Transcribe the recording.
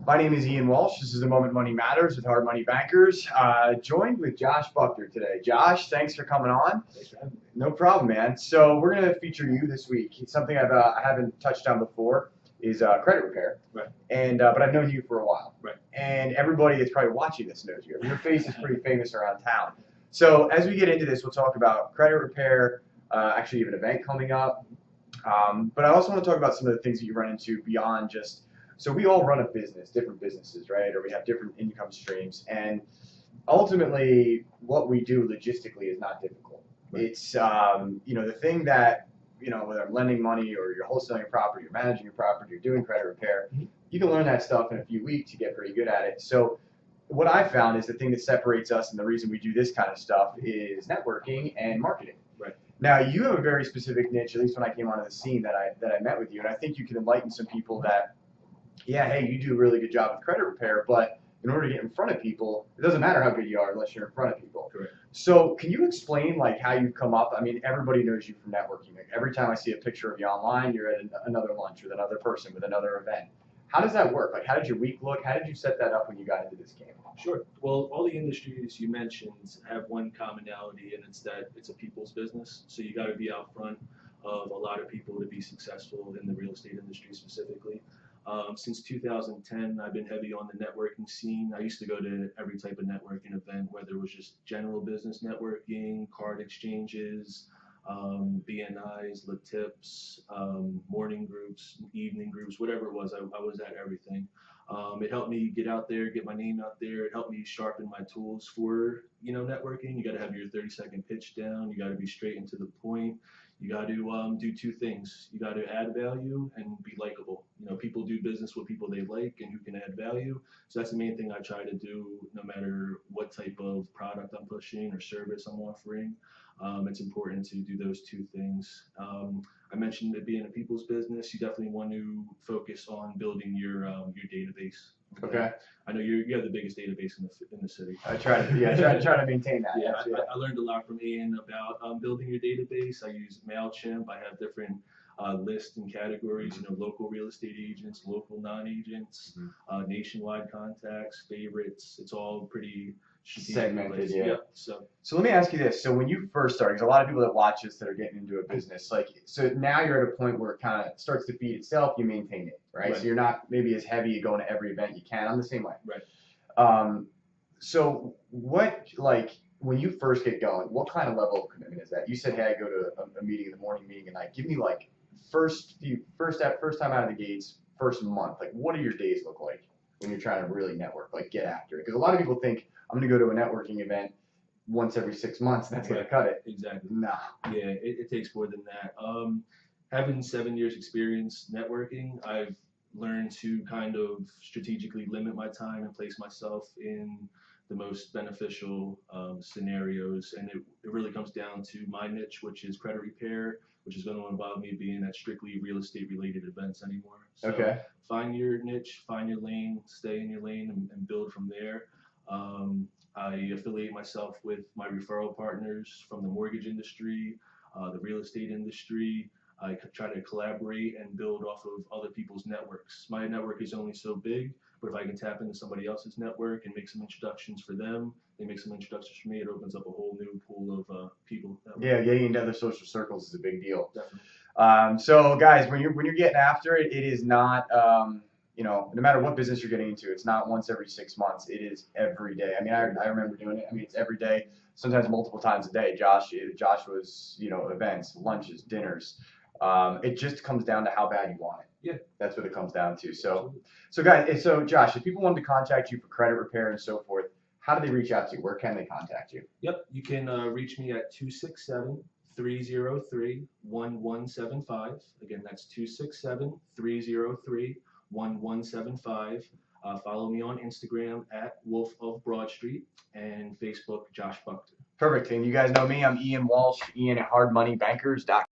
My name is Ian Walsh. This is The Moment Money Matters with Hard Money Bankers. Joined with Josh Buchter today. Josh, thanks for coming on. Thanks for having me. No problem, man. So we're going to feature you this week. It's something I haven't touched on before is credit repair. Right. And but I've known you for a while. Right. And everybody that's probably watching this knows you. Your face is pretty famous around town. So as we get into this, we'll talk about credit repair. Actually, you have an event coming up. But I also want to talk about some of the things that you run into beyond just. So we all run a business, different businesses, right? Or we have different income streams. And ultimately, what we do logistically is not difficult. Right. It's, the thing that, whether I'm lending money or you're wholesaling your property, you're managing your property, you're doing credit repair, you can learn that stuff in a few weeks. You get pretty good at it. So what I've found is the thing that separates us and the reason we do this kind of stuff is networking and marketing. Right. Now, you have a very specific niche, at least when I came onto the scene that I met with you. And I think you can enlighten some people that, yeah, hey, you do a really good job with credit repair, but in order to get in front of people, it doesn't matter how good you are unless you're in front of people. Correct. So can you explain like how you've come up? I mean, everybody knows you from networking. Like, every time I see a picture of you online, you're at another lunch with another person with another event. How does that work? Like, how did your week look? How did you set that up when you got into this game? Sure. Well, all the industries you mentioned have one commonality, and it's that it's a people's business. So you got to be out front of a lot of people to be successful in the real estate industry specifically. Since 2010, I've been heavy on the networking scene. I used to go to every type of networking event, whether it was just general business networking, card exchanges, BNIs, LaTips, morning groups, evening groups, whatever it was, I was at everything. It helped me get out there, get my name out there. It helped me sharpen my tools for, networking. You got to have your 30-second pitch down. You got to be straight and to the point. You got to do two things. You got to add value and be likable. People do business with people they like and who can add value. So that's the main thing I try to do, no matter what type of product I'm pushing or service I'm offering. It's important to do those two things. I mentioned it being a people's business. You definitely want to focus on building your database. Okay. I know you have the biggest database in the city. I try to maintain that. Yeah, I learned a lot from Ian about building your database. I use MailChimp. I have different lists and categories. Local real estate agents, local non-agents, nationwide contacts, favorites. It's all pretty segmented. Yeah. So let me ask you this. So when you first started, because a lot of people that watch this that are getting into a business, so now you're at a point where it kind of starts to feed itself. You maintain it, right? So you're not maybe as heavy. You go into every event you can. I'm the same way. Right. So what, when you first get going, what kind of level of commitment is that? You said, hey, I go to a meeting in the morning, meeting at night. Give me first time out of the gates, first month. What do your days look like when you're trying to really network, get after it? Because a lot of people think I'm going to go to a networking event once every 6 months and that's going to cut it. Exactly. No. Yeah, it takes more than that. Having 7 years experience networking, I've learned to kind of strategically limit my time and place myself in the most beneficial scenarios. And it really comes down to my niche, which is credit repair, which is going to involve me being at strictly real estate related events anymore. So okay. Find your niche, find your lane, stay in your lane and build from there. I affiliate myself with my referral partners from the mortgage industry, the real estate industry. I try to collaborate and build off of other people's networks. My network is only so big, but if I can tap into somebody else's network and make some introductions for them, they make some introductions for me, it opens up a whole new pool of people. Yeah, getting into other social circles is a big deal. Definitely. So guys, when you're getting after it, it is not no matter what business you're getting into, it's not once every 6 months. It is every day. I mean, I remember doing it. I mean, it's every day, sometimes multiple times a day. Josh was, events, lunches, dinners. It just comes down to how bad you want it. Yeah. That's what it comes down to. So guys, so Josh, if people wanted to contact you for credit repair and so forth, how do they reach out to you? Where can they contact you? Yep. You can reach me at 267-303-1175. Again, that's 267-303-1175. Follow me on Instagram at Wolf of Broad Street and Facebook Josh Buchter. Perfect. And you guys know me. I'm Ian Walsh, Ian at hardmoneybankers.com.